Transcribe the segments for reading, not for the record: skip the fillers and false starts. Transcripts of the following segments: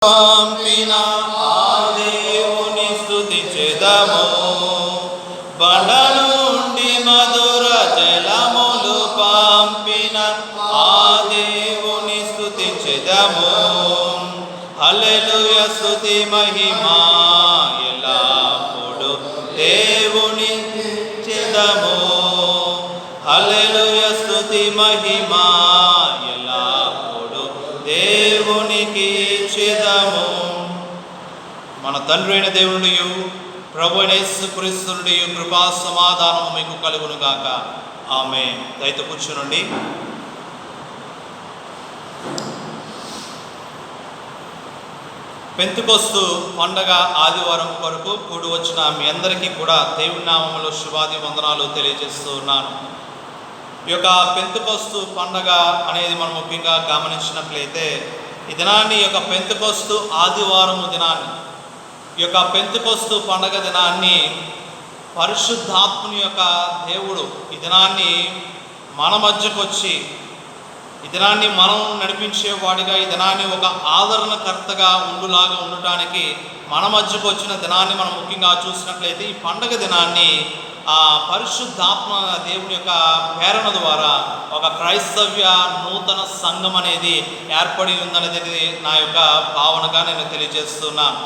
పంపిన ఆ దేవుని స్తుతించెదము. బండ నుండి మధుర జలములు పంపిన ఆ దేవుని స్తుతించెదము. హల్లెలూయా స్తుతి మహిమా ఎల్లప్పుడు దేవుని స్తుతించెదము. హల్లెలూయా స్తుతి మహిమా ఎల్లప్పుడు దేవునికి ఇచ్చెదము. మన తండ్రి అయిన దేవునియు ప్రభు అయిన యేసుక్రీస్తు నుండి కృపా సమాధానము మీకు కలుగును గాక. ఆమేన్. దయతో కూర్చునండి. పెంతెకొస్తు పండగ ఆదివారం కొరకు కూడి వచ్చిన మీ అందరికీ కూడా దేవుని నామములో శుభాది వందనాలు తెలియజేస్తూ ఉన్నాను. ఈ యొక్క పెంతెకొస్తు పండగ అనేది మనం ముఖ్యంగా గమనించినట్లయితే ఈ దినాన్ని ఈ యొక్క పెంతెకొస్తు ఆదివారము దినాన్ని, ఈ యొక్క పెంతెకొస్తు పండగ దినాన్ని పరిశుద్ధాత్ముని యొక్క దేవుడు ఈ దినాన్ని మన మధ్యకు వచ్చి ఈ దినాన్ని మనం నడిపించేవాడిగా, ఈ దినాన్ని ఒక ఆదరణకర్తగా ఉండులాగా ఉండటానికి మన మధ్యకు వచ్చిన దినాన్ని మనం ముఖ్యంగా చూసినట్లయితే ఈ పండగ దినాన్ని ఆ పరిశుద్ధాత్మ దేవుని యొక్క ప్రేరణ ద్వారా ఒక క్రైస్తవ్య నూతన సంఘం అనేది ఏర్పడి ఉందనేది నా యొక్క భావనగా నేను తెలియజేస్తున్నాను.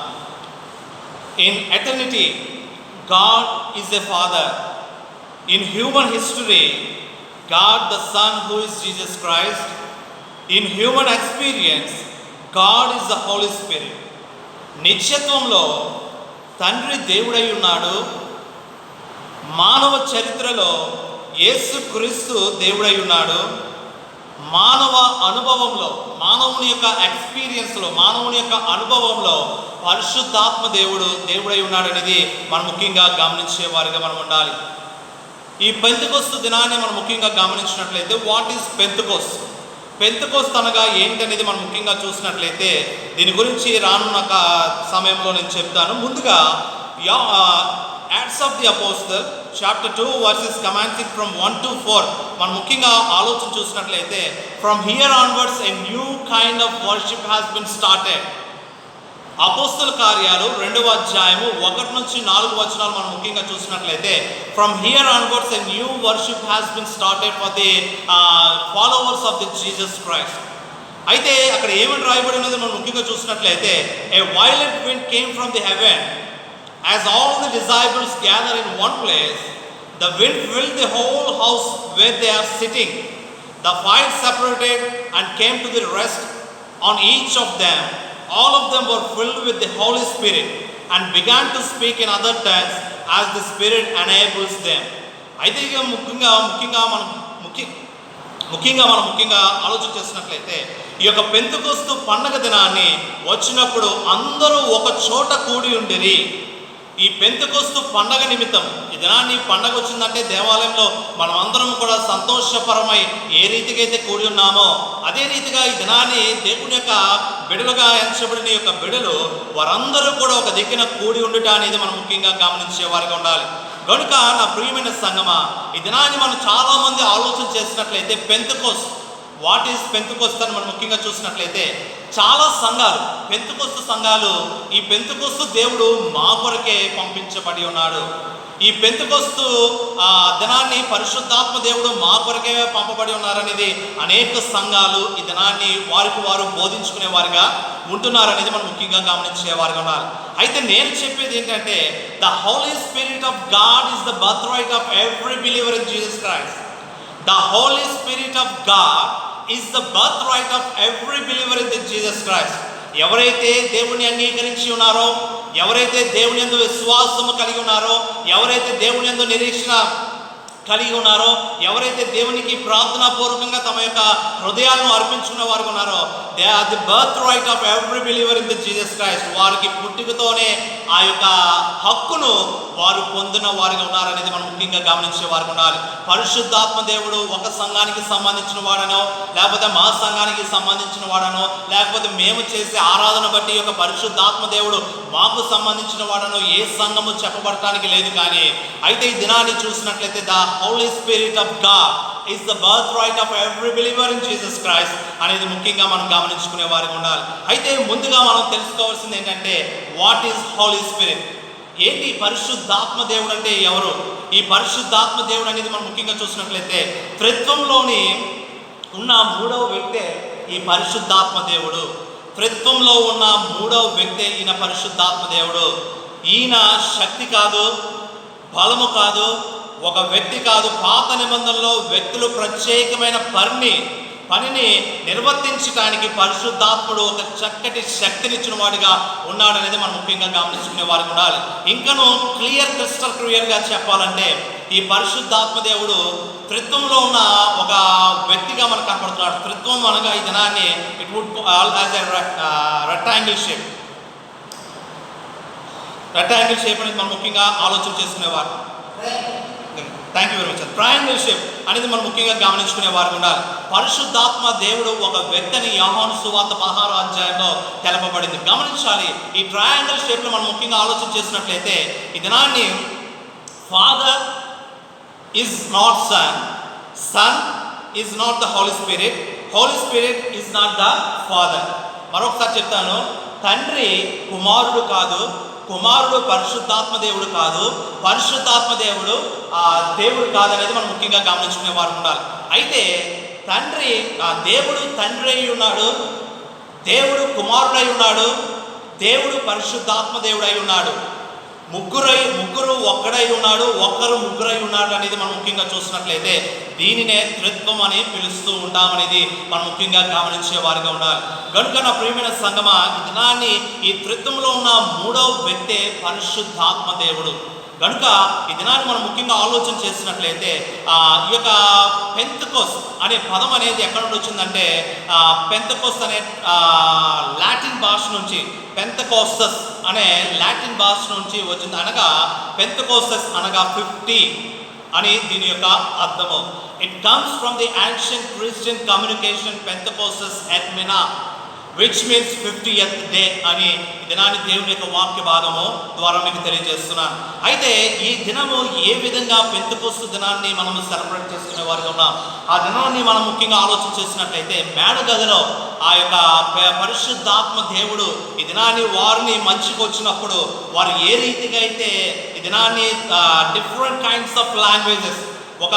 In eternity God is a father. In human history God the Son, who is Jesus Christ. In human experience, God is the Holy Spirit. నిత్యత్వంలో తండ్రి దేవుడై ఉన్నాడు. మానవ చరిత్రలో యేసుక్రీస్తు దేవుడై ఉన్నాడు. మానవ అనుభవంలో, మానవుని యొక్క ఎక్స్పీరియన్స్లో, మానవుని యొక్క అనుభవంలో పరిశుద్ధాత్మ దేవుడై ఉన్నాడు అనేది మనం ముఖ్యంగా గమనించే వారిగా మనం ఉండాలి. ఈ పెంతెకొస్తు దినాన్ని మనం ముఖ్యంగా గమనించినట్లయితే వాట్ ఈజ్ పెంతెకొస్తు, పెంతెకొస్తు అనగా ఏంటనేది మనం ముఖ్యంగా చూసినట్లయితే దీని గురించి రానున్న సమయంలో నేను చెప్తాను. ముందుగా acts of the apostle chapter 2 versus commanding from 1 to 4 మనం ముఖ్యంగా ఆలోచన చూసినట్లయితే from here onwards a new kind of worship has been started. అపోస్తల కార్యాలు 2వ అధ్యాయము 1 నుంచి 4 వచనాలు మనం ముఖ్యంగా చూసినట్లయితే from here onwards a new worship has been started for the followers of the Jesus Christ. అయితే అక్కడ ఏమని రాయబడి ఉన్నది మనం ముఖ్యంగా చూసినట్లయితే a violent wind came from the heaven as all the disciples gather in one place. The wind filled the whole house where they are sitting. The fire separated and came to the rest on each of them. All of them were filled with the Holy Spirit and began to speak in other tongues as the Spirit enables them. అయితే ఇక ముఖ్యంగా మనం ఆలోచన చేసినట్లయితే ఈ యొక్క Pentecost పండగ దినాన్ని వచ్చినప్పుడు అందరూ ఒక చోట కూడి ఉండిరి. ఈ పెంతెకొస్తు పండగ నిమిత్తం ఈ దినాన్ని పండగ వచ్చిందంటే దేవాలయంలో మనం అందరం కూడా సంతోషపరమై ఏ రీతిగా అయితే కూడి ఉన్నామో అదే రీతిగా ఈ దినాన్ని దేవుని యొక్క బిడలుగా ఎంచబడిన యొక్క బిడలు వారందరూ కూడా ఒక దిక్కున కూడి ఉండుట అనేది మనం ముఖ్యంగా గమనించే వారిగా ఉండాలి. కనుక నా ప్రియమైన సంగమా ఈ దినాన్ని మనం చాలామంది ఆలోచన చేసినట్లయితే పెంతెకొస్తు, వాట్ ఈజ్ పెంతెకొస్తు అని మనం ముఖ్యంగా చూసినట్లయితే చాలా సంఘాలు, పెంతెకొస్తు సంఘాలు ఈ పెంతెకొస్తు దేవుడు మా కొరకే పంపించబడి ఉన్నాడు. ఈ పెంతెకొస్తు దినాన్ని పరిశుద్ధాత్మ దేవుడు మా కొరకే పంపబడి ఉన్నారనేది అనేక సంఘాలు ఈ దినాన్ని వారికి వారు బోధించుకునే వారిగా ఉంటున్నారనేది మనం ముఖ్యంగా గమనించే వారిగా ఉన్నారు. అయితే నేను చెప్పేది ఏంటంటే the Holy Spirit of God is the birthright of every believer in Jesus Christ. The Holy Spirit of God is the birthright of every believer in the Jesus Christ. ఎవరైతే దేవుని అంగీకరించి ఉన్నారో, ఎవరైతే దేవుని యందు విశ్వాసము కలిగి ఉన్నారో, ఎవరైతే దేవుని యందు నిరీక్షణ కలిగి ఉన్నారో, ఎవరైతే దేవునికి ప్రార్థనాపూర్వకంగా తమ యొక్క హృదయాలను అర్పించుకున్న వారు ఉన్నారో they are the birthright of every believer in the Jesus Christ. వారికి పుట్టుకతోనే ఆ యొక్క హక్కును వారు పొందిన వారిగా ఉన్నారనేది మనం ముఖ్యంగా గమనించే వారికి ఉండాలి. పరిశుద్ధాత్మ దేవుడు ఒక సంఘానికి సంబంధించిన వాడనో, లేకపోతే మా సంఘానికి సంబంధించిన వాడనో, లేకపోతే మేము చేసే ఆరాధన బట్టి యొక్క పరిశుద్ధాత్మ దేవుడు మాకు సంబంధించిన వాడనో ఏ సంఘము చెప్పబడటానికి లేదు. కానీ అయితే ఈ దినాన్ని చూసినట్లయితే the Holy Spirit of God is the birthright of every believer in Jesus Christ అనేది ముఖ్యంగా మనం గమనించుకునే వారికి ఉండాలి. అయితే ముందుగా మనం తెలుసుకోవాల్సింది ఏంటంటే వాట్ ఈజ్ హోలీ స్పిరిట్. ఏంటి పరిశుద్ధాత్మ దేవుడు అంటే ఎవరు? ఈ పరిశుద్ధాత్మ దేవుడు అనేది మనం ముఖ్యంగా చూసినట్లయితే త్రిత్వంలోని ఉన్న మూడవ వ్యక్తే ఈ పరిశుద్ధాత్మ దేవుడు. త్రిత్వంలో ఉన్న మూడవ వ్యక్తే ఈయన పరిశుద్ధాత్మ దేవుడు. ఈయన శక్తి కాదు, బలము కాదు, ఒక వ్యక్తి కాదు. పాత నిబంధనలో వ్యక్తులు ప్రత్యేకమైన పనిని నిర్వర్తించడానికి పరిశుద్ధాత్ముడు ఒక చక్కటి శక్తినిచ్చిన వాడిగా ఉన్నాడనేది మనం ముఖ్యంగా గమనించుకునే వారికి ఉండాలి. ఇంకను క్రిస్టల్ క్లియర్గా చెప్పాలంటే ఈ పరిశుద్ధాత్మ దేవుడు త్రిత్వంలో ఉన్న ఒక వ్యక్తిగా మనకు కనపడుతున్నాడు. త్రిత్వం అనగా ఈ దినాన్ని it would as a rectangle shape. Rectangle shape అనేది మనం ముఖ్యంగా ఆలోచన చేసుకునేవారు. Thank you very much. Triangle shape అనేది మనం ముఖ్యంగా గమనించుకునే వారికి ఉండాలి. పరిశుద్ధాత్మ దేవుడు ఒక వ్యక్తిని యోహాను సువార్త 16వ అధ్యాయంలో తెలపబడింది. గమనించాలి, ఈ ట్రయాంగిల్ షేప్లో మనం ముఖ్యంగా ఆలోచన చేసినట్లయితే ఈ దినాన్ని Father is not Son, Son is not the Holy Spirit, Holy Spirit is not the Father. మరొకసారి చెప్తాను, తండ్రి కుమారుడు కాదు, కుమారుడు పరిశుద్ధాత్మ దేవుడు కాదు, పరిశుద్ధాత్మ దేవుడు దేవుడు కాదనేది మనం ముఖ్యంగా గమనించుకునే వారు ఉండాలి. అయితే దేవుడు తండ్రి అయి ఉన్నాడు, దేవుడు కుమారుడై ఉన్నాడు, దేవుడు పరిశుద్ధాత్మ దేవుడు అయి ఉన్నాడు. ముగ్గురు ఒక్కడై ఉన్నాడు, ఒక్కరు ముగ్గురై ఉన్నాడు అనేది మనం ముఖ్యంగా చూసినట్లయితే దీనినే త్రిత్వం అని పిలుస్తూ ఉంటామనేది మనం ముఖ్యంగా గమనించే వారిగా ఉండాలి. కనుక నా ప్రియమైన సంగమా, ఈ దినాన్ని ఈ త్రిత్వంలో ఉన్న మూడవ వ్యక్తే పరిశుద్ధాత్మ దేవుడు. కనుక ఈ దినాన్ని మనం ముఖ్యంగా ఆలోచన చేసినట్లయితే ఈ యొక్క పెంతెకోస్త్ అనే పదం అనేది ఎక్కడ నుండి వచ్చిందంటే పెంతెకోస్త్ అనే లాటిన్ భాష నుంచి, పెంతెకోస్తస్ అనే లాటిన్ భాష నుంచి వచ్చింది. అనగా పెంతెకోస్తస్ అనగా 50 అని దీని యొక్క అర్థము. It comes from the ancient Christian communication Pentecost ఎట్ మినా, విచ్ మీన్స్ 50th డే అని ఈ దినాన్ని దేవుని యొక్క వాక్య భాగము ద్వారా మీకు తెలియజేస్తున్నాను. అయితే ఈ దినము ఏ విధంగా పెంతెకోస్తు దినాన్ని మనము సెలబ్రేట్ చేసుకునే వారిగా ఉన్నాం. ఆ దినాన్ని మనం ముఖ్యంగా ఆలోచన చేసినట్లయితే మేడగదిలో ఆ యొక్క పరిశుద్ధాత్మ దేవుడు ఈ దినాన్ని వారిని మంచికి వచ్చినప్పుడు వారు ఏ రీతిగా అయితే ఈ దినాన్ని డిఫరెంట్ కైండ్స్ ఆఫ్ లాంగ్వేజెస్, ఒక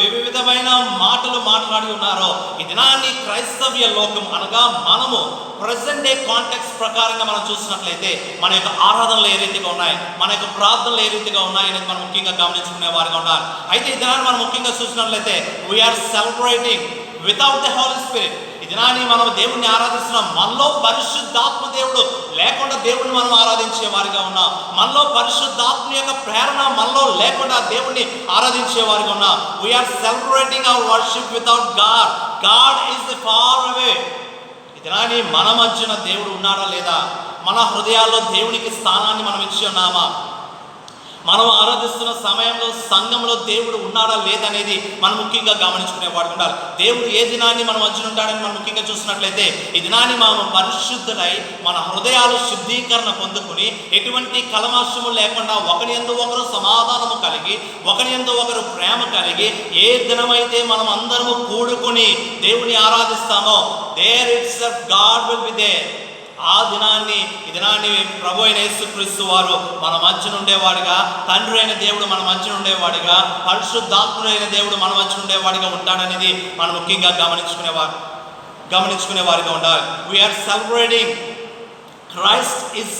వివిధమైన మాటలు మాట్లాడి ఉన్నారో ఈ దినాన్ని క్రైస్తవ్య లోకం అనగా మనము ప్రజెంట్ డే కాంటెక్స్ట్ ప్రకారంగా మనం చూసినట్లయితే మన యొక్క ఆరాధనలు ఏ రీతిగా ఉన్నాయి, మన యొక్క ప్రార్థనలు ఏ రీతిగా ఉన్నాయి అనేది మనం ముఖ్యంగా గమనించుకునే వారిగా ఉండాలి. అయితే ఈ దినాన్ని మనం ముఖ్యంగా చూసినట్లయితే we're celebrating without the Holy Spirit. ఈ దినాన్ని మనం దేవుణ్ణి ఆరాధిస్తున్నాం. మనలో పరిశుద్ధాత్మ దేవుడు లేకుండా దేవుణ్ణి మనం ఆరాధించే వారిగా ఉన్నాం. మనలో పరిశుద్ధాత్మ యొక్క ప్రేరణ మనలో లేకుండా దేవుణ్ణి ఆరాధించే వారిగా ఉన్నాం. We're celebrating our worship without God. God is far away. ఈ దినాన్ని మన మధ్యన దేవుడు ఉన్నాడా లేదా, మన హృదయాల్లో దేవునికి స్థానాన్ని మనం ఇచ్చి ఉన్నామా, మనం ఆరాధిస్తున్న సమయంలో సంఘంలో దేవుడు ఉన్నాడా లేదనేది మనం ముఖ్యంగా గమనించుకునేవాడు ఉండాలి. దేవుడు ఏ దినాన్ని మన మధ్యన ఉంటాడని మనం ముఖ్యంగా చూసినట్లయితే ఈ దినాన్ని మనం పరిశుద్ధులై మన హృదయాలు శుద్ధీకరణ పొందుకుని ఎటువంటి కల్మషము లేకుండా ఒకరి యందు ఒకరు సమాధానము కలిగి, ఒకరి యందు ఒకరు ప్రేమ కలిగి ఏ దినమైతే మనం అందరము కూడుకుని దేవుని ఆరాధిస్తామో there itself God will be there. ఆ దినాన్ని ఈ దినాన్ని ప్రభు అయిన యేసుక్రీస్తు వారు మన మధ్యన ఉండేవాడిగా, తండ్రి అయిన దేవుడు మన మధ్యన ఉండేవాడిగా, పరిశుద్ధాత్ముడైన దేవుడు మన మధ్యన ఉండేవాడిగా ఉంటాడనేది మనం ముఖ్యంగా గమనించుకునే వారిగా ఉండాలి. We're celebrating Christ is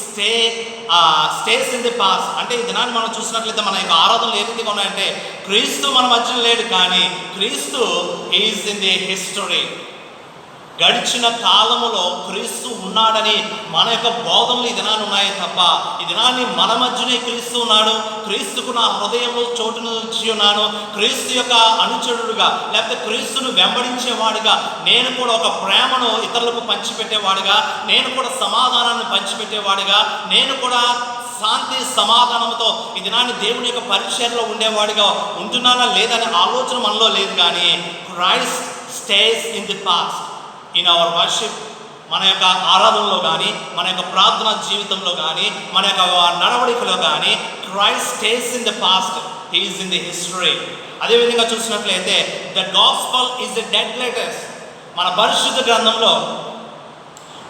stays in the past. అంటే ఈ దినాన్ని మనం చూసినట్లయితే మన యొక్క ఆరాధనలు ఏ రీతిగా ఉన్నాయంటే క్రీస్తు మన మధ్యన లేడు, కానీ క్రీస్తు ఈజ్ ఇన్ ది హిస్టరీ. గడిచిన కాలములో క్రీస్తు ఉన్నాడని మన యొక్క బోధనలు ఈ దినాన్ని ఉన్నాయి తప్ప ఈ దినాన్ని మన మధ్యనే క్రీస్తు ఉన్నాడు, క్రీస్తుకు నా హృదయంలో చోటును ఇచ్చి ఉన్నాను, క్రీస్తు యొక్క అనుచరుడుగా లేకపోతే క్రీస్తును వెంబడించేవాడిగా నేను కూడా ఒక ప్రేమను ఇతరులకు పంచిపెట్టేవాడిగా, నేను కూడా సమాధానాన్ని పంచిపెట్టేవాడిగా, నేను కూడా శాంతి సమాధానంతో ఈ దినాన్ని దేవుని యొక్క పరిచర్యలో ఉండేవాడిగా ఉంటున్నానా లేదనే ఆలోచన మనలో లేదు. కానీ Christ stays in the past. In our worship, మన యొక్క ఆరాధనలో కానీ, మన యొక్క ప్రార్థనా జీవితంలో కానీ, మన యొక్క నడవడికలో కానీ Christ stays in the past. He is in the history. అదేవిధంగా చూసినట్లయితే the gospel is the dead letters. మన పరిశుద్ధ గ్రంథంలో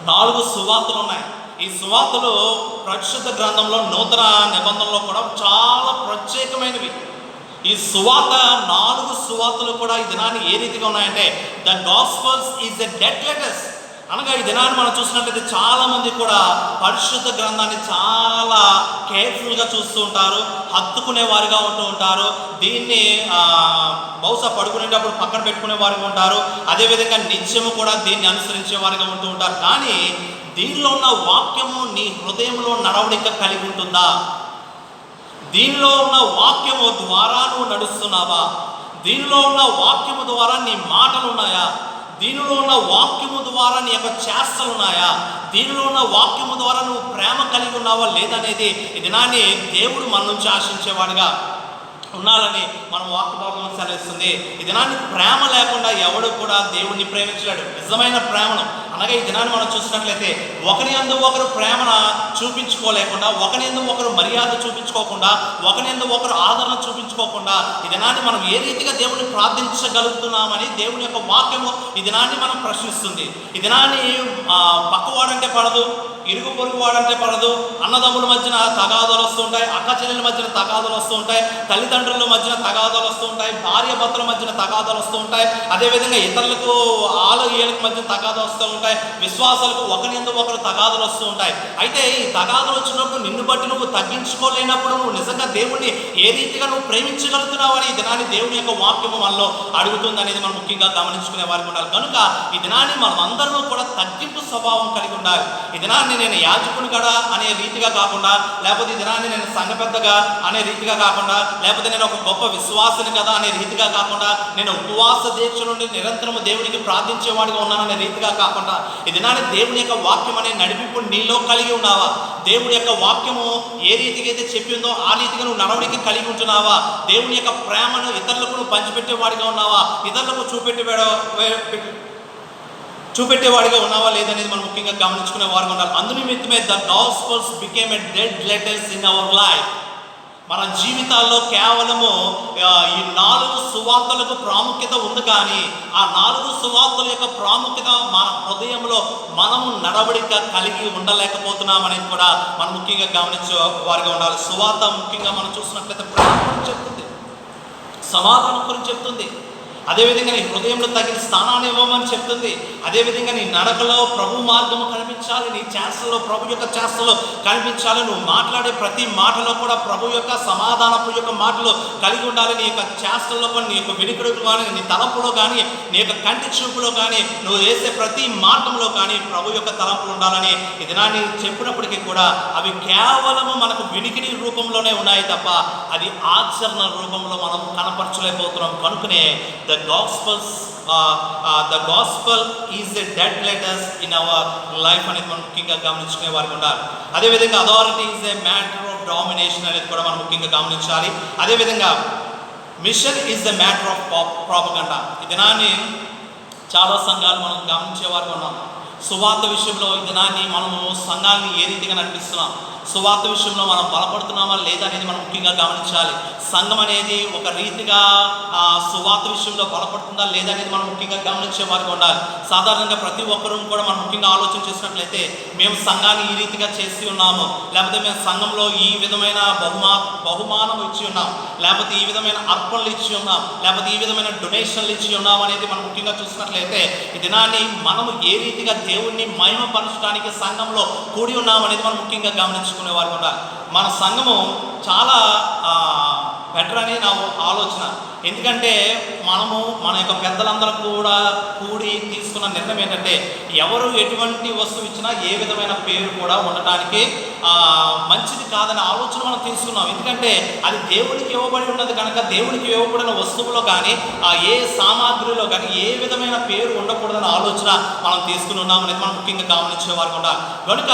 4 సువార్తలు ఉన్నాయి. ఈ సువార్తలు పరిశుద్ధ గ్రంథంలో నూతన నిబంధనలో కూడా చాలా ప్రత్యేకమైనవి. ఈ సువార్త 4 సువార్తలు కూడా ఈ దినాన్ని ఏ రీతిగా ఉన్నాయంటే the gospels is the dead letters. అనగా ఈ దినాన్ని మనం చూసినట్లయితే చాలామంది కూడా పరిశుద్ధ గ్రంథాన్ని చాలా కేర్ఫుల్గా చూస్తూ ఉంటారు, హత్తుకునే వారిగా ఉంటూ ఉంటారు. దీన్ని బహుశా పడుకునేటప్పుడు పక్కన పెట్టుకునే వారిగా ఉంటారు. అదేవిధంగా నిత్యము కూడా దీన్ని అనుసరించే వారిగా ఉంటూ ఉంటారు. కానీ దీనిలో ఉన్న వాక్యము నీ హృదయంలో నడవడిక కలిగి ఉంటుందా? దీనిలో ఉన్న వాక్యము ద్వారా నువ్వు నడుస్తున్నావా? దీనిలో ఉన్న వాక్యము ద్వారా నీ మాటలు ఉన్నాయా? దీనిలో ఉన్న వాక్యము ద్వారా నీ యొక్క చేష్టలు ఉన్నాయా? దీనిలో ఉన్న వాక్యము ద్వారా నువ్వు ప్రేమ కలిగి ఉన్నావా లేదనేది ఈ దినాన్ని దేవుడు మన నుంచి ఆశించేవాడిగా ఉండాలని మనం వాక్య భాగంలో సెలవిస్తుంది. ఈ దినాన్ని ప్రేమ లేకుండా ఎవడు కూడా దేవుడిని ప్రేమించలేడు. నిజమైన ప్రేమను అనగా ఈ దినాన్ని మనం చూసినట్లయితే ఒకరి యందు ఒకరు ప్రేమను చూపించుకోలేకుండా, ఒకరి యందు ఒకరు మర్యాద చూపించుకోకుండా, ఒకరి యందు ఒకరు ఆదరణ చూపించుకోకుండా ఈ దినాన్ని మనం ఏ రీతిగా దేవుడిని ప్రార్థించగలుగుతున్నామని దేవుని యొక్క వాక్యము ఈ దినాన్ని మనం ప్రశ్నిస్తుంది. ఈ దినాన్ని పక్కవాడంటే పడదు, ఇరుగు పొరుగు వాడంటే పడదు, అన్నదమ్ముల మధ్యన తగాదాలు వస్తూ ఉంటాయి, అక్క చెల్లెల మధ్యన తగాదాలు వస్తూ ఉంటాయి, తల్లిదండ్రుల మధ్యన తగాదాలు వస్తూ ఉంటాయి, భార్య భర్తల మధ్యన తగాదాలు వస్తూ ఉంటాయి, అదేవిధంగా ఇతరులకు ఏళ్ళకు మధ్యన తగాదాలు వస్తూ ఉంటాయి, విశ్వాసాలకు ఒకరి యందు ఒకరు తగాదాలు వస్తూ ఉంటాయి. అయితే ఈ తగాదాలు వచ్చినప్పుడు నిన్ను బట్టి నువ్వు తగ్గించుకోలేనప్పుడు నువ్వు నిజంగా దేవుణ్ణి ఏ రీతిగా నువ్వు ప్రేమించగలుగుతున్నావు అని ఈ దినాన్ని దేవుని యొక్క వాక్యము మనలో అడుగుతుంది అనేది మనం ముఖ్యంగా గమనించుకునే వారికి ఉండాలి. కనుక ఈ దినాన్ని మనం అందరూ కూడా తగ్గింపు స్వభావం కలిగి ఉండాలి. ఈ దినాన్ని నేను యాజకుని కదా అనే రీతిగా కాకుండా, లేకపోతే ఈ దినాన్ని నేను సంఘ పెద్దగా అనే రీతిగా కాకుండా, లేకపోతే నేను ఒక గొప్ప విశ్వాసిని కదా అనే రీతిగా కాకుండా, నేను ఉపవాస దీక్ష నుండి నిరంతరము దేవునికి ప్రార్థించేవాడిగా ఉన్నాననే రీతిగా కాకుండా, ఈ దినాన్ని దేవుని యొక్క వాక్యం అనే నడిపింపు నీలో కలిగి ఉన్నావా? దేవుడి యొక్క వాక్యము ఏ రీతిగా అయితే చెప్పిందో ఆ రీతిగా నువ్వు నడవడికి కలిగి ఉంటున్నావా? దేవుని యొక్క ప్రేమను ఇతరులకు నువ్వు పంచిపెట్టేవాడిగా ఉన్నావా? ఇతరులకు చూపెట్టేవాడిగా ఉన్నావా లేదనేది మనం ముఖ్యంగా గమనించుకునే వారిగా ఉండాలి. అందునిమిత్తమే the gospels became a dead letters in our life. మన జీవితాల్లో కేవలము ఈ 4 సువార్తలకు ప్రాముఖ్యత ఉంది. కానీ ఆ 4 సువార్తల యొక్క ప్రాముఖ్యత మన హృదయంలో మనము నడవడిక కలిగి ఉండలేకపోతున్నాం అనేది కూడా మనం ముఖ్యంగా గమనించే వారిగా ఉండాలి. సువార్త ముఖ్యంగా మనం చూసినట్లయితే ప్రేమ గురించి చెప్తుంది, సమాధానం గురించి చెప్తుంది, అదేవిధంగా నీ హృదయంలో తగిన స్థానాన్ని ఇవ్వమని చెప్తుంది. అదేవిధంగా నీ నడకలో ప్రభు మార్గము కనిపించాలి, నీ చేష్టలో ప్రభు యొక్క చేష్టలో కనిపించాలి. నువ్వు మాట్లాడే ప్రతి మాటలో కూడా ప్రభు యొక్క సమాధానపు యొక్క మాటలు కలిగి ఉండాలి. నీ యొక్క చేష్టల్లో కానీ, నీ యొక్క వెనుకడుకు కానీ, నీ తలంపులో కానీ, నీ యొక్క కంటి చూపులో కానీ, నువ్వు వేసే ప్రతి మార్గంలో కానీ ప్రభు యొక్క తలంపులు ఉండాలని ఈ దినాన్ని చెప్పినప్పటికీ కూడా అవి కేవలము మనకు వినికిడి రూపంలోనే ఉన్నాయి తప్ప అది ఆచరణ రూపంలో మనం కనపరచలేకపోతున్నాం. కనుకనే the gospel is the dead letters in our life అనేది మనం ముఖ్యంగా గమనించుకునే వారికి ఉండాలి. అదేవిధంగా authority is a matter of domination అనేది కూడా మనం ముఖ్యంగా గమనించాలి. అదేవిధంగా mission is the matter of propaganda. ఈ దినాన్ని చాలా సంఘాలు మనం గమనించే వారికి ఉన్నాం. సువార్త విషయంలో ఈ దినాన్ని మనము సంఘాన్ని ఏ రీతిగా నడిపిస్తున్నాం, సువార్త విషయంలో మనం బలపడుతున్నామా లేదా అనేది మనం ముఖ్యంగా గమనించాలి. సంఘం అనేది ఒక రీతిగా సువార్త విషయంలో బలపడుతుందా లేదా అనేది మనం ముఖ్యంగా గమనించే వారికి ఉండాలి. సాధారణంగా ప్రతి ఒక్కరూ కూడా మనం ముఖ్యంగా ఆలోచన చేసినట్లయితే మేము సంఘాన్ని ఈ రీతిగా చేసి ఉన్నాము, లేకపోతే మేము సంఘంలో ఈ విధమైన బహుమానం ఇచ్చి ఉన్నాం, లేకపోతే ఈ విధమైన అర్పణలు ఇచ్చి ఉన్నాం, లేకపోతే ఈ విధమైన డొనేషన్లు ఇచ్చి ఉన్నాం అనేది మనం ముఖ్యంగా చూసినట్లయితే ఈ దినాన్ని మనము ఏ రీతిగా దేవుణ్ణి మహిమపరచడానికి సంఘంలో కూడి ఉన్నాం అనేది మనం ముఖ్యంగా గమనించుకునే వారికి ఉండాలి. మన సంఘము చాలా బెటర్ అని నా ఆలోచన. ఎందుకంటే మనము మన యొక్క పెద్దలందరూ కూడా కూడి తీసుకున్న నిర్ణయం ఏంటంటే ఎవరు ఎటువంటి వస్తువు ఇచ్చినా ఏ విధమైన పేరు కూడా ఉండటానికి మంచిది కాదనే ఆలోచన మనం తీసుకున్నాం. ఎందుకంటే అది దేవునికి ఇవ్వబడి ఉన్నది కనుక దేవునికి ఇవ్వబడిన వస్తువులో కానీ ఏ సామాగ్రిలో కానీ ఏ విధమైన పేరు ఉండకూడదనే ఆలోచన మనం తీసుకుని ఉన్నాం అనేది మనం ముఖ్యంగా గమనించే వారికి ఉండాలి. కనుక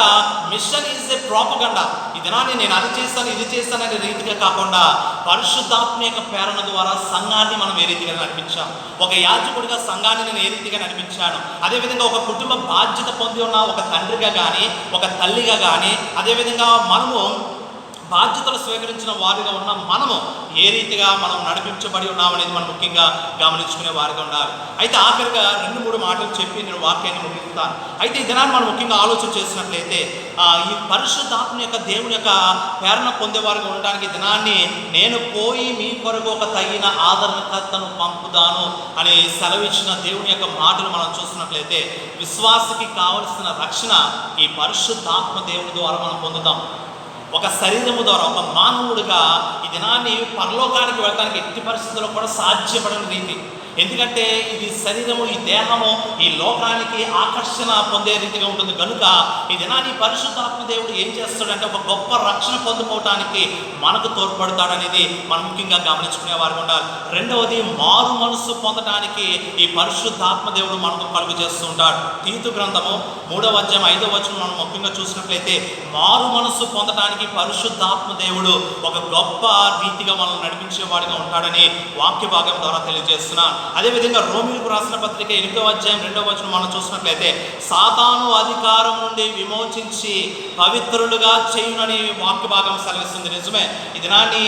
మిషన్ ఈజ్ ఏ ప్రాపగండా. ఈ దినాన్ని నేను అది చేస్తాను ఇది చేస్తాను అనే రీతిగా కాకుండా పరిశుద్ధాత్మ యొక్క ప్రేరణ ద్వారా సంఘాన్ని మనం ఏ రీతిగా నడిపించాం, ఒక యాజకుడిగా సంఘాన్ని నేను ఏ రీతిగా నడిపించాను, అదేవిధంగా ఒక కుటుంబ బాధ్యత పొంది ఉన్న ఒక తండ్రిగా కానీ ఒక తల్లిగా కానీ, అదేవిధంగా మనము బాధ్యతలు స్వీకరించిన వారిగా ఉన్న మనము ఏ రీతిగా మనం నడిపించబడి ఉన్నామనేది మనం ముఖ్యంగా గమనించుకునే వారిగా ఉండాలి. అయితే ఆఖరిగా 2-3 మాటలు చెప్పి నేను వాక్యాన్ని ముగిస్తాను. అయితే ఈ దినాన్ని మనం ముఖ్యంగా ఆలోచన చేసినట్లయితే ఈ పరిశుద్ధాత్మ యొక్క దేవుని యొక్క ప్రేరణ పొందేవారిగా ఉండడానికి దినాన్ని నేను పోయి మీ కొరకు ఒక తగిన ఆదరణకర్తను పంపుదాను అని సెలవిచ్చిన దేవుని యొక్క మాటలు మనం చూసినట్లయితే విశ్వాసకి కావలసిన రక్షణ ఈ పరిశుద్ధాత్మ దేవుని ద్వారా మనం పొందుతాం. ఒక శరీరము ద్వారా ఒక మానవుడిగా ఈ దినాన్ని పరలోకానికి వెళ్ళడానికి ఎట్టి పరిస్థితుల్లో కూడా సాధ్యపడని రీతి. ఎందుకంటే ఇది శరీరము, ఈ దేహము ఈ లోకానికి ఆకర్షణ పొందే రీతిగా ఉంటుంది కనుక ఈ దినాన్ని పరిశుద్ధాత్మ దేవుడు ఏం చేస్తాడంటే ఒక గొప్ప రక్షణ పొందుకోవటానికి మనకు తోడ్పడతాడనేది మనం ముఖ్యంగా గమనించుకునే వారు ఉండాలి. రెండవది, మారు మనస్సు పొందడానికి ఈ పరిశుద్ధాత్మ దేవుడు మనకు కలుగు చేస్తూ ఉంటాడు. తీతు గ్రంథము 3వ అధ్యాయం 5వ వచనం మనం ముఖ్యంగా చూసినట్లయితే మారు మనస్సు పొందడానికి పరిశుద్ధాత్మ దేవుడు ఒక గొప్ప రీతిగా మనల్ని నడిపించేవాడిగా ఉంటాడని వాక్య భాగం ద్వారా తెలియజేస్తున్నాను. అదేవిధంగా రోమీయులకు రాసిన పత్రిక 8వ అధ్యాయం 2వ వచనం మనం చూసినట్లయితే సాతాను అధికారం నుండి విమోచించి పవిత్రులుగా చేయునని వాక్య భాగం సెలవిస్తుంది. నిజమే, ఈ దినాన్ని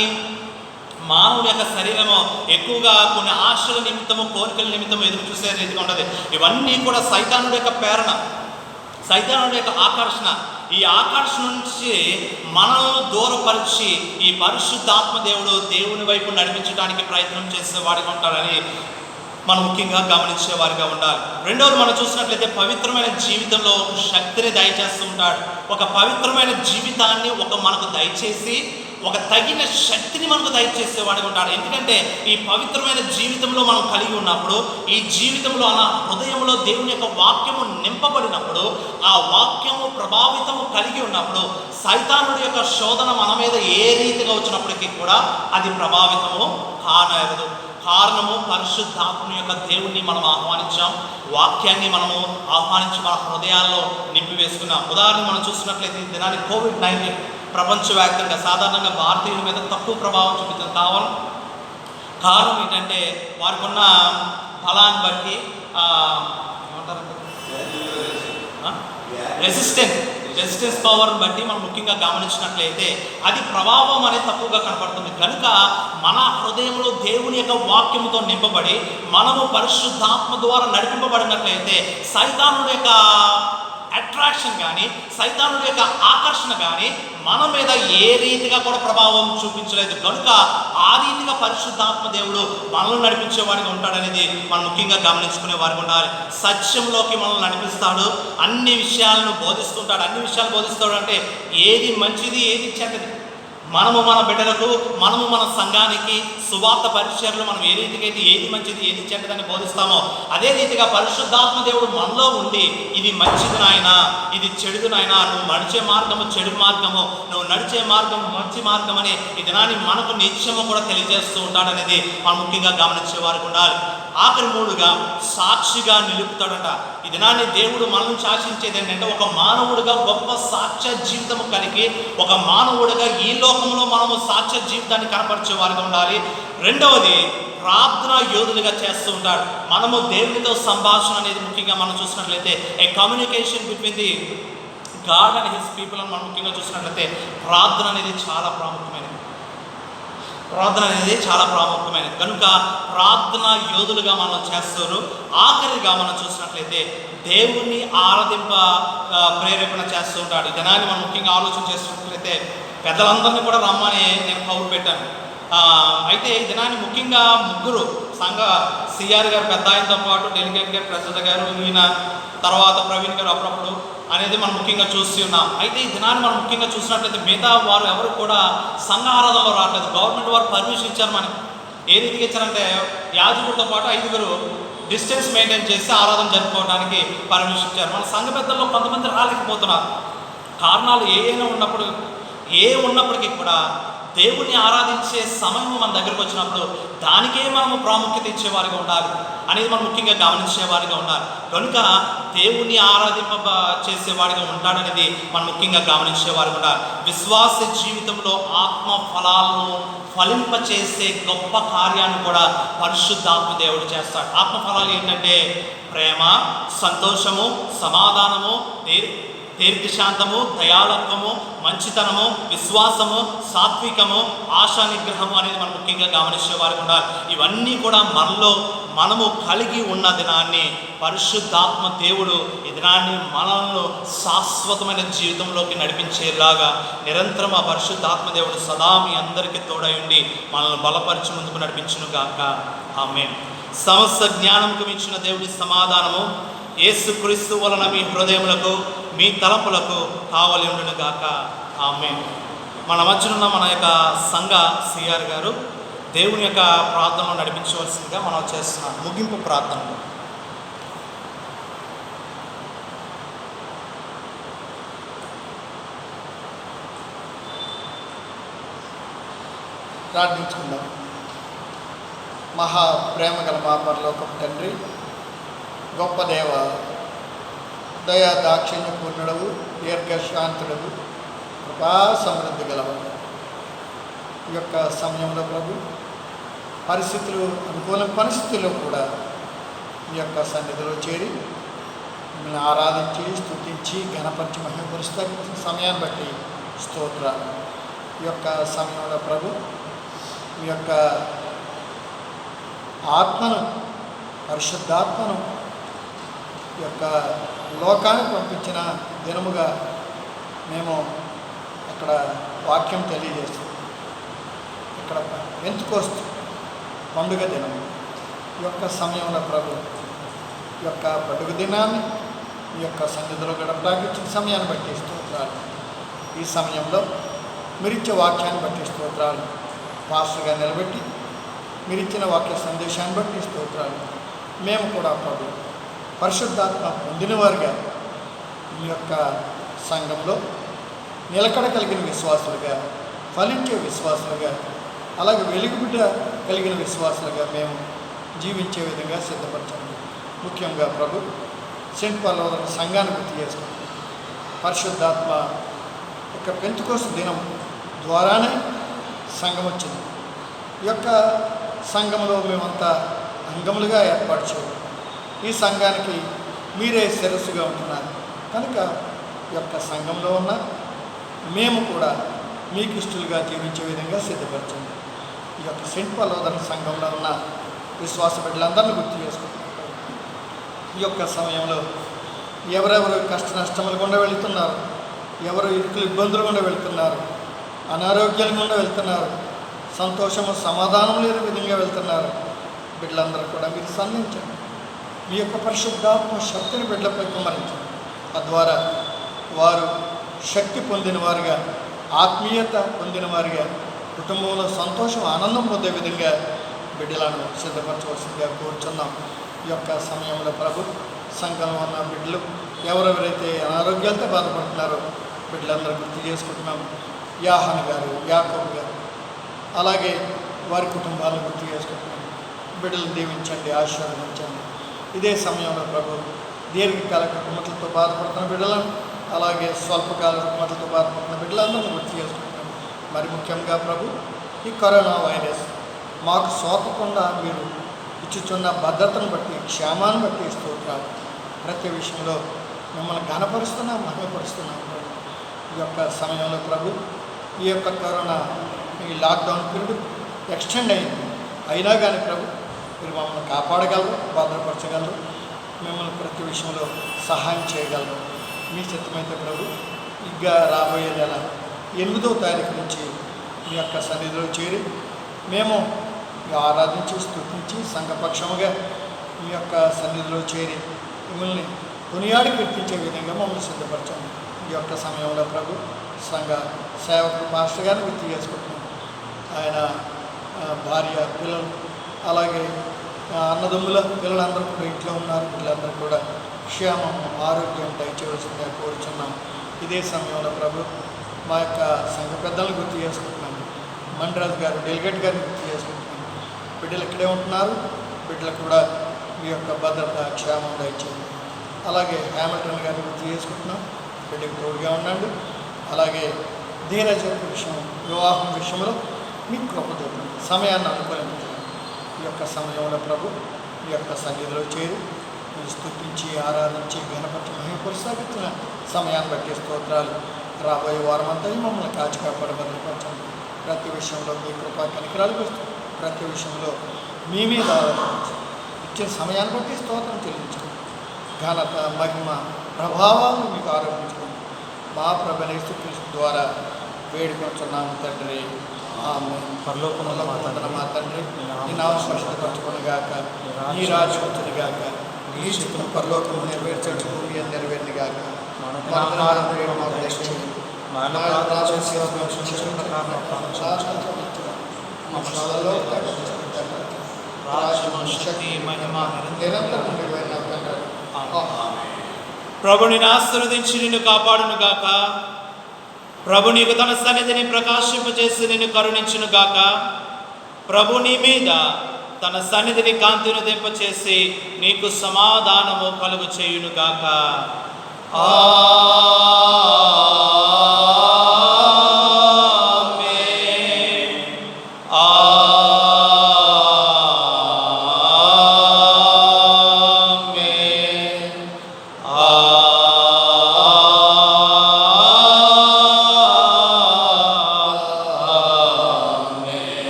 మానవుని యొక్క శరీరము ఎక్కువగా కొన్ని ఆశల నిమిత్తము, కోరికల నిమిత్తము ఎదురు చూసే రీతిగా ఉంటుంది. ఇవన్నీ కూడా సైతానుడి యొక్క ప్రేరణ, సైతానుడి యొక్క ఆకర్షణ. ఈ ఆకర్షణ నుంచి మనల్ని దూరపరిచి ఈ పరిశుద్ధాత్మ దేవుడు దేవుని వైపు నడిపించడానికి ప్రయత్నం చేసేవాడిగా ఉంటాడని మనం ముఖ్యంగా గమనించే వారిగా ఉండాలి. రెండవది మనం చూసినట్లయితే పవిత్రమైన జీవితంలో శక్తిని దయచేస్తూ ఉంటాడు. ఒక పవిత్రమైన జీవితాన్ని మనకు దయచేసి ఒక తగిన శక్తిని మనకు దయచేసేవాడిగా ఉంటాడు. ఎందుకంటే ఈ పవిత్రమైన జీవితంలో మనం కలిగి ఉన్నప్పుడు, ఈ జీవితంలో అలా హృదయంలో దేవుని యొక్క వాక్యము నింపబడినప్పుడు, ఆ వాక్యము ప్రభావితము కలిగి ఉన్నప్పుడు సైతానుడి యొక్క శోధన మన మీద ఏ రీతిగా వచ్చినప్పటికీ కూడా అది ప్రభావితము కానేరదు. కారణము పరిశుద్ధాత్మ యొక్క దేవుణ్ణి మనం ఆహ్వానించాం, వాక్యాన్ని మనము ఆహ్వానించి మన హృదయాల్లో నింపివేసుకున్నాం. ఉదాహరణ మనం చూసినట్లయితే దినాన్ని కోవిడ్-19 ప్రపంచవ్యాప్తంగా సాధారణంగా భారతీయుల మీద తక్కువ ప్రభావం చూపుతుంది. కారణం ఏంటంటే వారికి ఉన్న బలాన్ని బట్టి రెసిస్టెన్స్ పవర్ని బట్టి మనం ముఖ్యంగా గమనించినట్లయితే అది ప్రభావం అనేది తక్కువగా కనపడుతుంది. కనుక మన హృదయంలో దేవుని యొక్క వాక్యముతో నింపబడి మనము పరిశుద్ధాత్మ ద్వారా నడిపింపబడినట్లయితే సైతానుడి యొక్క అట్రాక్షన్ కానీ, సైతానుడి యొక్క ఆకర్షణ కానీ మన మీద ఏ రీతిగా కూడా ప్రభావం చూపించలేదు. కనుక ఆ రీతిగా పరిశుద్ధాత్మ దేవుడు మనల్ని నడిపించేవాడిగా ఉంటాడనేది మనం ముఖ్యంగా గమనించుకునే వారికి ఉండాలి. సత్యంలోకి మనల్ని నడిపిస్తాడు, అన్ని విషయాలను బోధిస్తుంటాడు. అన్ని విషయాలు బోధిస్తాడు అంటే ఏది మంచిది, ఏది చెడ్డది, మనము మన బిడ్డలకు, మనము మన సంఘానికి సువార్త పరిచర్లు మనం ఏ రీతిగా అయితే ఏది మంచిది ఏది చెడ్డదని బోధిస్తామో అదే రీతిగా పరిశుద్ధాత్మ దేవుడు మనలో ఉండి ఇది మంచిది నాయనా, ఇది చెడుది నాయనా, నువ్వు నడిచే మార్గము చెడు మార్గము, నువ్వు నడిచే మార్గము మంచి మార్గం అని ఈ దినాన్ని మనకు నిత్యము కూడా తెలియజేస్తూ ఉంటాడనేది మనం ముఖ్యంగా గమనించే వారికి ఉండాలి. ఆఖరి 3గా సాక్షిగా నిలుపుతాడట. ఈ దినాన్ని దేవుడు మనల్ని శాసించేది ఏంటంటే ఒక మానవుడిగా గొప్ప సాక్ష్య జీవితము కలిగి ఒక మానవుడిగా ఈ లోకంలో మనము సాక్ష్య జీవితాన్ని కనపరిచే వారిగా ఉండాలి. రెండవది ప్రార్థన యోధులుగా చేస్తూ ఉంటాడు. మనము దేవునితో సంభాషణ అనేది ముఖ్యంగా మనం చూసినట్లయితే a communication between the God and his people అని మనం ముఖ్యంగా చూసినట్లయితే ప్రార్థన అనేది చాలా ప్రాముఖ్యమైనది. కనుక ప్రార్థన యోధులుగా మనం చేస్తారు. ఆఖరిగా మనం చూసినట్లయితే దేవుణ్ణి ఆరాధింప ప్రేరేపణ చేస్తూ ఉంటాడు. ఈ దినాన్ని మనం ముఖ్యంగా ఆలోచన చేస్తున్నట్లయితే పెద్దలందరినీ కూడా రమ్మని నేను కౌరు పెట్టాను. అయితే ఈ దినాన్ని ముఖ్యంగా 3 సంఘ సిఆర్ గారు పెద్ద ఆయనతో పాటు డెలిగేట్ గారు, ప్రెసిడెంట్ గారు, ఈయన తర్వాత ప్రవీణ్ గారు అప్పుడప్పుడు అనేది మనం ముఖ్యంగా చూస్తూ ఉన్నాం. అయితే ఈ దినాన్ని మనం ముఖ్యంగా చూసినట్లయితే మిగతా వారు ఎవరు కూడా సంఘ ఆరాధనలో రావట్లేదు. గవర్నమెంట్ వారు పర్మిషన్ ఇచ్చారు. మనకి ఏ రీతిగా ఇచ్చారంటే యాజకుడితో పాటు 5 డిస్టెన్స్ మెయింటైన్ చేసి ఆరాధన జరుపుకోవడానికి పర్మిషన్ ఇచ్చారు. మన సంఘ పెద్దల్లో కొంతమంది రాలేకపోతున్నారు. కారణాలు ఉన్నప్పటికీ కూడా దేవుణ్ణి ఆరాధించే సమయం మన దగ్గరకు వచ్చినప్పుడు దానికే మనము ప్రాముఖ్యత ఇచ్చేవారిగా ఉండాలి అనేది మనం ముఖ్యంగా గమనించేవారిగా ఉండాలి. కనుక దేవుణ్ణి ఆరాధింప చేసేవాడిగా ఉంటాడనేది మనం ముఖ్యంగా గమనించేవారిగా ఉండాలి. విశ్వాస జీవితంలో ఆత్మ ఫలాలను ఫలింపచేసే గొప్ప కార్యాన్ని కూడా పరిశుద్ధాత్మ దేవుడు చేస్తాడు. ఆత్మ ఫలాలు ఏంటంటే ప్రేమ, సంతోషము, సమాధానము, దీర్ఘశాంతము, దయాళత్వము, మంచితనము, విశ్వాసము, సాత్వికము, ఆశా నిగ్రహము అనేది మనం ముఖ్యంగా గమనించే వారికి ఉండాలి. ఇవన్నీ కూడా మనము కలిగి ఉన్న దినాన్ని పరిశుద్ధాత్మ దేవుడు ఈ దినాన్ని మనల్ని శాశ్వతమైన జీవితంలోకి నడిపించేలాగా నిరంతరం ఆ పరిశుద్ధాత్మ దేవుడు సదా మీ అందరికీ తోడై ఉండి మనల్ని బలపరిచి ముందుకు నడిపించును గాక. ఆమేన్. సమస్త జ్ఞానంకు మించిన దేవుడి సమాధానము యేసుక్రీస్తు వలన మీ హృదయములకు మీ తలంపులకు కావలి ఉండును గాక. ఆమేన్. మన మధ్యనున్న మన యొక్క సంఘ సిఆర్ గారు దేవుని యొక్క ప్రార్థనలో నడిపించవలసిందిగా మనం చేస్తున్నాం. ముగింపు ప్రార్థనలో ప్రార్థించుకుందాం. మహా ప్రేమ గల మా పరలోకపు తండ్రి, గొప్ప దేవ, దయా దాక్షిణ్య పూర్ణుడవు, దీర్ఘశాంతుడవు, కృపా సమృద్ధి గలవాడు. ఈ యొక్క సమయంలో ప్రభు అనుకూల పరిస్థితుల్లో కూడా ఈ యొక్క సన్నిధిలో చేరి మిమ్మల్ని ఆరాధించి స్తుతించి ఘనపరిచి మహిమపరుస్తూ సమయాన్ని బట్టి స్తోత్రాలు. ఈ యొక్క సమయంలో ప్రభు మీ యొక్క ఆత్మను, పరిశుద్ధాత్మను ఈ యొక్క లోకానికి పంపించిన దినముగా మేము అక్కడ వాక్యం తెలియజేస్తాం. ఇక్కడ పెంతెకోస్తు పండుగ దినము ఈ యొక్క సమయంలో ప్రభు ఈ యొక్క పండుగ దినాన్ని ఈ యొక్క సన్నిధిలో గడపడానికి ఇచ్చిన సమయాన్ని బట్టి స్తోత్రాలు. ఈ సమయంలో మీరిచ్చే వాక్యాన్ని బట్టి స్తోత్రాలు. పాస్టర్గా నిలబెట్టి మీరిచ్చిన వాక్య సందేశాన్ని బట్టి స్తోత్రాలు. మేము కూడా ప్రభు పరిశుద్ధాత్మ పొందినవారుగా మీ యొక్క సంఘంలో నిలకడ కలిగిన విశ్వాసులుగా, ఫలించే విశ్వాసులుగా, అలాగే వెలుగుబిడ్డ కలిగిన విశ్వాసులుగా మేము జీవించే విధంగా సిద్ధపరచండి. ముఖ్యంగా ప్రభు సెయింట్ పాల్ సంఘాన్ని గుర్తు చేసుకుంటాం. పరిశుద్ధాత్మ యొక్క పెంతెకోస్తు దినం ద్వారానే సంఘం వచ్చింది. ఈ యొక్క సంఘంలో మేమంతా అంగములుగా ఏర్పాటు చేయాలి. ఈ సంఘానికి మీరే శిరస్సుగా ఉంటున్నారు కనుక ఈ యొక్క సంఘంలో ఉన్న మేము కూడా మీకు ఇష్టలుగా జీవించే విధంగా సిద్ధపరచండి. ఈ యొక్క సెయింట్ పాల్ సంఘంలో ఉన్న విశ్వాస బిడ్డలందరినీ గుర్తు చేసుకుంటున్నారు. ఈ యొక్క సమయంలో ఎవరెవరు కష్ట నష్టములు గుండా వెళుతున్నారు, ఎవరు ఇరుకులు ఇబ్బందులు గుండా వెళుతున్నారు, అనారోగ్యాలు గుండా వెళ్తున్నారు, సంతోషము సమాధానం లేని విధంగా వెళ్తున్నారు, బిడ్డలందరూ కూడా మీరు సన్నించండి. మీ యొక్క పరిశుద్ధాత్మ శక్తిని బిడ్డలపై కుమ్మరించండి. తద్వారా వారు శక్తి పొందిన వారుగా, ఆత్మీయత పొందిన వారుగా, కుటుంబంలో సంతోషం ఆనందం పొందే విధంగా బిడ్డలను సిద్ధపరచవలసిందిగా కోరుచున్నాం. ఈ యొక్క సమయంలో ప్రభు సంఘంలో ఉన్న బిడ్డలు ఎవరెవరైతే అనారోగ్యాలతో బాధపడుతున్నారో బిడ్డలందరూ గుర్తు చేసుకుంటున్నాం. యాహాను గారు, యాకోబు గారు, అలాగే వారి కుటుంబాలను గుర్తు చేసుకుంటున్నాం. బిడ్డలను దీవించండి, ఆశీర్వదించండి. ఇదే సమయంలో ప్రభు దీర్ఘకాల రుగ్మతలతో బాధపడుతున్న బిడ్డలను, అలాగే స్వల్పకాల రుగ్మతలతో బాధపడుతున్న బిడ్డలందరూ గుర్తు చేసుకుంటున్నాం. మరి ముఖ్యంగా ప్రభు ఈ కరోనా వైరస్ మాకు సోకకుండా మీరు ఇచ్చుచున్న భద్రతను బట్టి, క్షేమాన్ని బట్టి స్తోత్రాలు. ప్రతి విషయంలో మిమ్మల్ని ఘనపరుస్తున్నాం, మహిమపరుస్తున్నాం. ఈ యొక్క సమయంలో ప్రభు ఈ యొక్క కరోనా ఈ లాక్డౌన్ పీరియడ్ ఎక్స్టెండ్ అయింది. అయినా కానీ ప్రభు మీరు మమ్మల్ని కాపాడగలరు, భద్రపరచగలరు, మిమ్మల్ని ప్రతి విషయంలో సహాయం చేయగలరు. మీ చిత్తమైతే ప్రభు ఇంకా రాబోయే నెల 8వ తారీఖు నుంచి మీ యొక్క సన్నిధిలో చేరి మేము ఆరాధించి స్తుతించి సంఘపక్షముగా మీ యొక్క సన్నిధిలో చేరి మిమ్మల్ని కొనియాడి కీర్తించే విధంగా మమ్మల్ని సిద్ధపరచండి. ఈ యొక్క సమయంలో ప్రభు సంఘ సేవకుడు మాస్టర్ గారిని గుర్తు చేసుకుంటున్నాం. ఆయన భార్య, పిల్లలు, అలాగే అన్నదమ్ముల పిల్లలందరూ కూడా ఇంట్లో ఉన్నారు. వీళ్ళందరూ కూడా క్షేమం, ఆరోగ్యం దయచేయవలసిందిగా కోరుచున్నాం. ఇదే సమయంలో ప్రభు మా యొక్క సంఘ పెద్దలను గుర్తు చేసుకుంటున్నాము. మండరాజు గారు, డెలిగేట్ గారిని గుర్తు చేసుకుంటున్నాము. బిడ్డలు ఇక్కడే ఉంటున్నారు. బిడ్డలకు కూడా మీ యొక్క భద్రత, క్షేమం దయచేయండి. అలాగే హ్యామిల్టన్ గారిని గుర్తు చేసుకుంటున్నాం. బిడ్డకు తోడుగా ఉండండి. అలాగే ధీరజ్ విషయం, వివాహం విషయంలో మీ కృప చూపండి, సమయాన్ని అనుకూలించండి. ఈ యొక్క సమయంలో ప్రభు మీ యొక్క సన్నిధిలో చేరి స్తుతించి ఆరాధించి గణపతి మహిమపరుస్తాగిన సమయాన్ని బట్టి స్తోత్రాలు. రాబోయే వారం అంతా మమ్మల్ని కాచి కాపాడి భద్రపరచండి. ప్రతి విషయంలో మీ కృపా కనికరాలు వస్తుంది. ప్రతి విషయంలో మీ మీద ఆధారపరచండి. ఇచ్చిన సమయాన్ని బట్టి స్తోత్రం చెల్లించండి. ఘనత మహిమ ప్రభావాలను మీకు ఆరోపించుకోండి. మా ప్రభువైన యేసుక్రీస్తు ద్వారా వేడుకొంచున్నాము తండ్రి. ఆమేన్. పరలోకమందు మా తండ్రి, నీ నామం పరిశుద్ధపరచుకొనుగాక, నీ రాజ్యం వచ్చునుగాక, నీ చిత్తం పరలోకము నెరవేర్చండి, భూమి యందు నెరవేరునుగాక. మా ఆహారం నేడు మాకు దయచేయండి. మా అపరాధములను క్షమించు ప్రకారం మా పాపములను క్షమించు. మా పాపాలలో రాజ్యము, శక్తి, మహిమ నిరంతరం నిర్వహణ తండ్రి. ప్రభు నిన్ను ఆశీర్వదించి నిన్ను కాపాడును గాక. ప్రభు నీకు తన సన్నిధిని ప్రకాశింపజేసి నిన్ను కరుణించును గాక. ప్రభు నీ మీద తన సన్నిధిని కాంతిని దింపచేసి నీకు సమాధానము కలుగు చేయును గాక.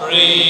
Free.